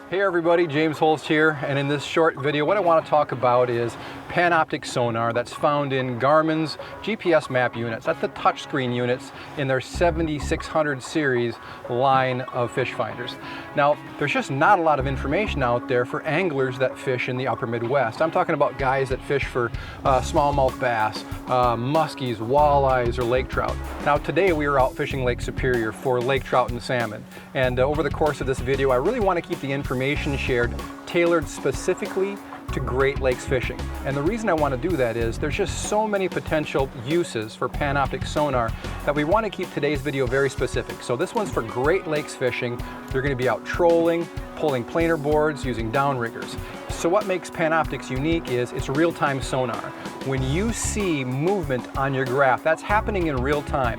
Hey everybody, James Holst here, and in this short video what I want to talk about is Panoptix sonar that's found in Garmin's GPS map units. That's the touchscreen units in their 7600 series line of fish finders. Now, there's just not a lot of information out there for anglers that fish in the upper Midwest. I'm talking about guys that fish for smallmouth bass, muskies, walleyes, or lake trout. Now today we are out fishing Lake Superior for lake trout and salmon, and over the course of this video I really want to keep the information shared tailored specifically to Great Lakes fishing. And the reason I want to do that is there's just so many potential uses for Panoptix sonar that we want to keep today's video very specific. So this one's for Great Lakes fishing. They're going to be out trolling, pulling planer boards, using downriggers. So what makes Panoptix unique is it's real-time sonar. When you see movement on your graph, that's happening in real time.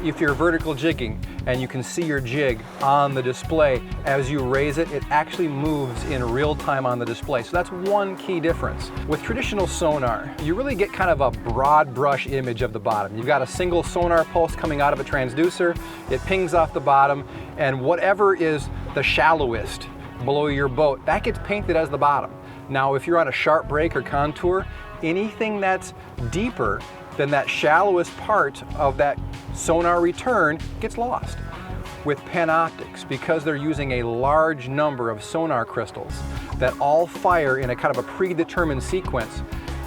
If you're vertical jigging and you can see your jig on the display, as you raise it, it actually moves in real time on the display. So that's one key difference. With traditional sonar, you really get kind of a broad brush image of the bottom. You've got a single sonar pulse coming out of a transducer, it pings off the bottom, and whatever is the shallowest below your boat, that gets painted as the bottom. Now, if you're on a sharp break or contour, anything that's deeper than that shallowest part of that sonar return gets lost. With Panoptix, because they're using a large number of sonar crystals that all fire in a kind of a predetermined sequence,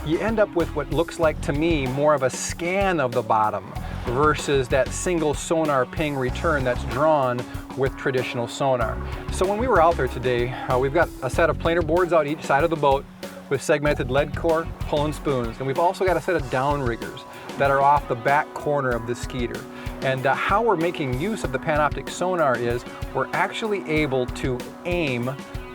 you end up with what looks like to me more of a scan of the bottom versus that single sonar ping return that's drawn with traditional sonar. So when we were out there today, we've got a set of planer boards out each side of the boat with segmented lead core, pulling spoons. And we've also got a set of downriggers that are off the back corner of the skeeter. And how we're making use of the Panoptix sonar is we're actually able to aim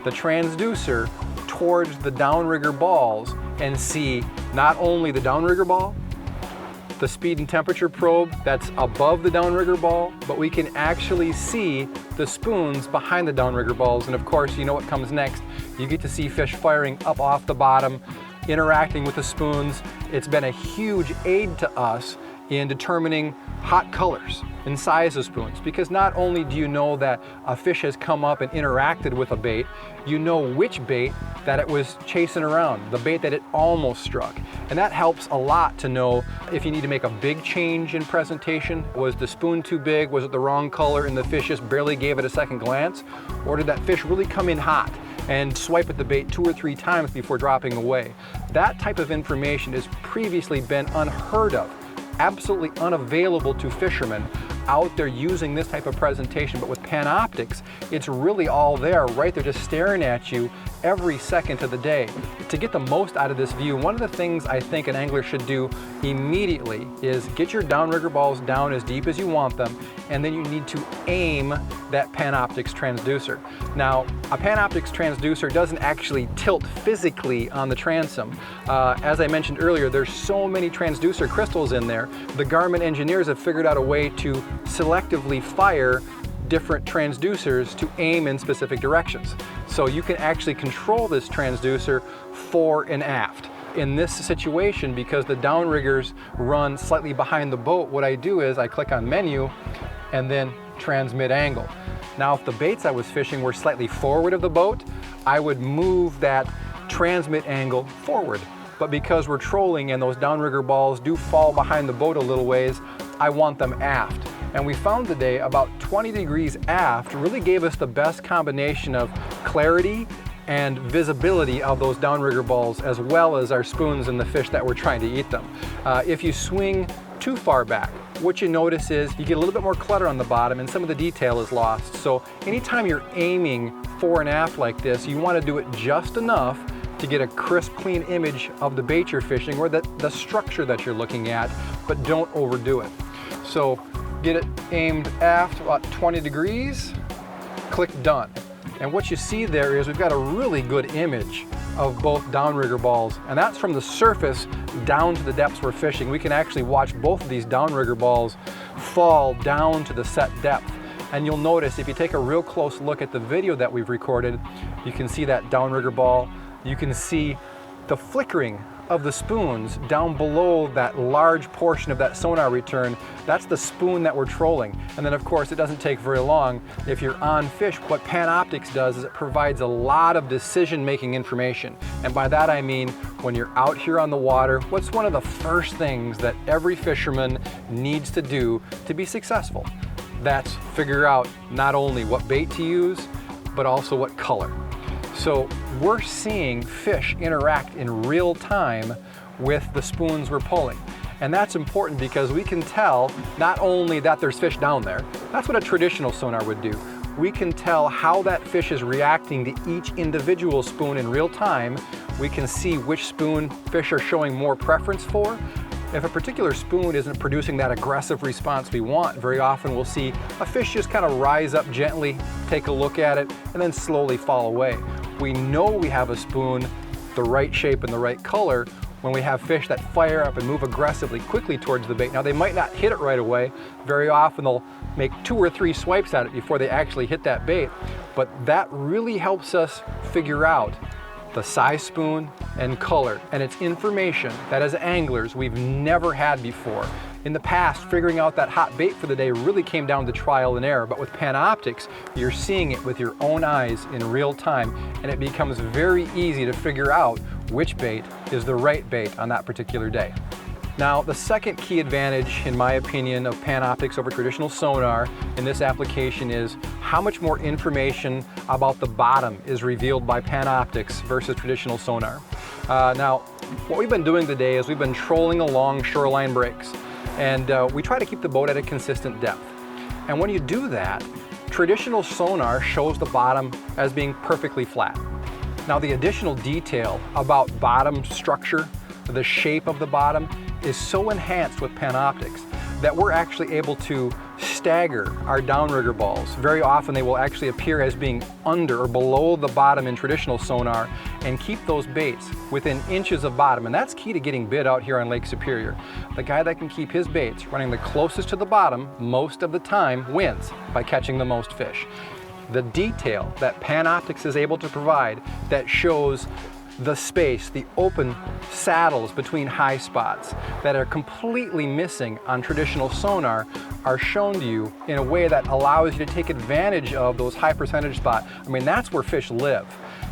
the transducer towards the downrigger balls and see not only the downrigger ball, the speed and temperature probe that's above the downrigger ball, but we can actually see the spoons behind the downrigger balls. And of course, you know what comes next. You get to see fish firing up off the bottom, interacting with the spoons. It's been a huge aid to us in determining hot colors and size of spoons, because not only do you know that a fish has come up and interacted with a bait, you know which bait that it was chasing around, the bait that it almost struck. And that helps a lot to know if you need to make a big change in presentation. Was the spoon too big? Was it the wrong color and the fish just barely gave it a second glance? Or did that fish really come in hot and swipe at the bait 2 or 3 times before dropping away? That type of information has previously been unheard of, absolutely unavailable to fishermen out there using this type of presentation. But with Panoptix, it's really all there, right there, just staring at you every second of the day. To get the most out of this view, one of the things I think an angler should do immediately is get your downrigger balls down as deep as you want them, and then you need to aim that Panoptix transducer. Now, a Panoptix transducer doesn't actually tilt physically on the transom. As I mentioned earlier, there's so many transducer crystals in there. The Garmin engineers have figured out a way to selectively fire different transducers to aim in specific directions. So you can actually control this transducer fore and aft. In this situation, because the downriggers run slightly behind the boat, what I do is I click on menu and then transmit angle. Now, if the baits I was fishing were slightly forward of the boat, I would move that transmit angle forward. But because we're trolling and those downrigger balls do fall behind the boat a little ways, I want them aft. And we found today about 20 degrees aft really gave us the best combination of clarity and visibility of those downrigger balls, as well as our spoons and the fish that we're trying to eat them. If you swing too far back, what you notice is you get a little bit more clutter on the bottom and some of the detail is lost. So anytime you're aiming fore and aft like this, you want to do it just enough to get a crisp, clean image of the bait you're fishing or the structure that you're looking at, but don't overdo it. So get it aimed aft about 20 degrees, click done. And what you see there is we've got a really good image of both downrigger balls, and that's from the surface down to the depths we're fishing. We can actually watch both of these downrigger balls fall down to the set depth. And you'll notice if you take a real close look at the video that we've recorded, you can see that downrigger ball. You can see the flickering of the spoons down below that large portion of that sonar return, that's the spoon that we're trolling. And then of course it doesn't take very long. If you're on fish, what Panoptix does is it provides a lot of decision-making information. And by that I mean, when you're out here on the water, what's one of the first things that every fisherman needs to do to be successful? That's figure out not only what bait to use, but also what color. So we're seeing fish interact in real time with the spoons we're pulling. And that's important because we can tell not only that there's fish down there, that's what a traditional sonar would do. We can tell how that fish is reacting to each individual spoon in real time. We can see which spoon fish are showing more preference for. If a particular spoon isn't producing that aggressive response we want, very often we'll see a fish just kind of rise up gently, take a look at it, and then slowly fall away. We know we have a spoon the right shape and the right color when we have fish that fire up and move aggressively quickly towards the bait. Now they might not hit it right away. Very often they'll make 2 or 3 swipes at it before they actually hit that bait. But that really helps us figure out the size spoon and color, and it's information that as anglers we've never had before. In the past, figuring out that hot bait for the day really came down to trial and error, but with Panoptix, you're seeing it with your own eyes in real time, and it becomes very easy to figure out which bait is the right bait on that particular day. Now, the second key advantage, in my opinion, of Panoptix over traditional sonar in this application is how much more information about the bottom is revealed by Panoptix versus traditional sonar. Now, what we've been doing today is we've been trolling along shoreline breaks, and we try to keep the boat at a consistent depth. And when you do that, traditional sonar shows the bottom as being perfectly flat. Now, the additional detail about bottom structure, the shape of the bottom, is so enhanced with Panoptix that we're actually able to stagger our downrigger balls. Very often they will actually appear as being under or below the bottom in traditional sonar and keep those baits within inches of bottom. And that's key to getting bid out here on Lake Superior. The guy that can keep his baits running the closest to the bottom most of the time wins by catching the most fish. The detail that Panoptix is able to provide that shows the space, the open saddles between high spots that are completely missing on traditional sonar are shown to you in a way that allows you to take advantage of those high percentage spots. I mean, that's where fish live.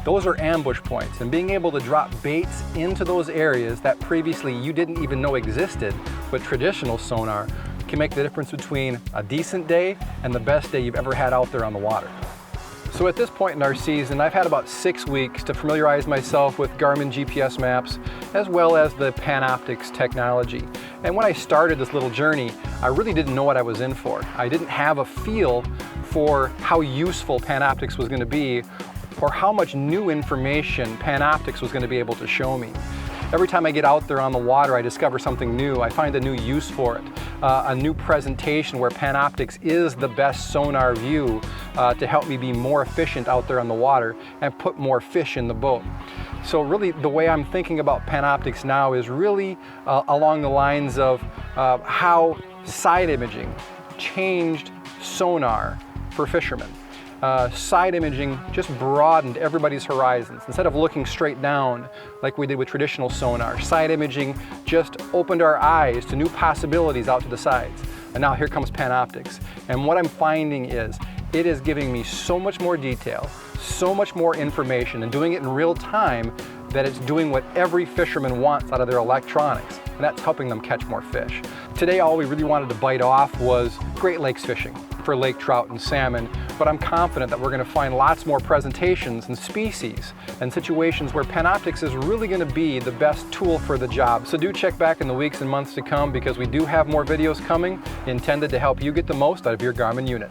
Those are ambush points, and being able to drop baits into those areas that previously you didn't even know existed with traditional sonar can make the difference between a decent day and the best day you've ever had out there on the water. So at this point in our season, I've had about 6 weeks to familiarize myself with Garmin GPS maps, as well as the Panoptix technology. And when I started this little journey, I really didn't know what I was in for. I didn't have a feel for how useful Panoptix was going to be, or how much new information Panoptix was going to be able to show me. Every time I get out there on the water, I discover something new. I find a new use for it, a new presentation where Panoptix is the best sonar view to help me be more efficient out there on the water and put more fish in the boat. So really the way I'm thinking about Panoptix now is really along the lines of how side imaging changed sonar for fishermen. Side imaging just broadened everybody's horizons. Instead of looking straight down like we did with traditional sonar, side imaging just opened our eyes to new possibilities out to the sides. And now here comes Panoptix. And what I'm finding is it is giving me so much more detail, so much more information, and doing it in real time that it's doing what every fisherman wants out of their electronics, and that's helping them catch more fish. Today, all we really wanted to bite off was Great Lakes fishing for lake trout and salmon, but I'm confident that we're going to find lots more presentations and species and situations where Panoptix is really going to be the best tool for the job. So do check back in the weeks and months to come, because we do have more videos coming intended to help you get the most out of your Garmin unit.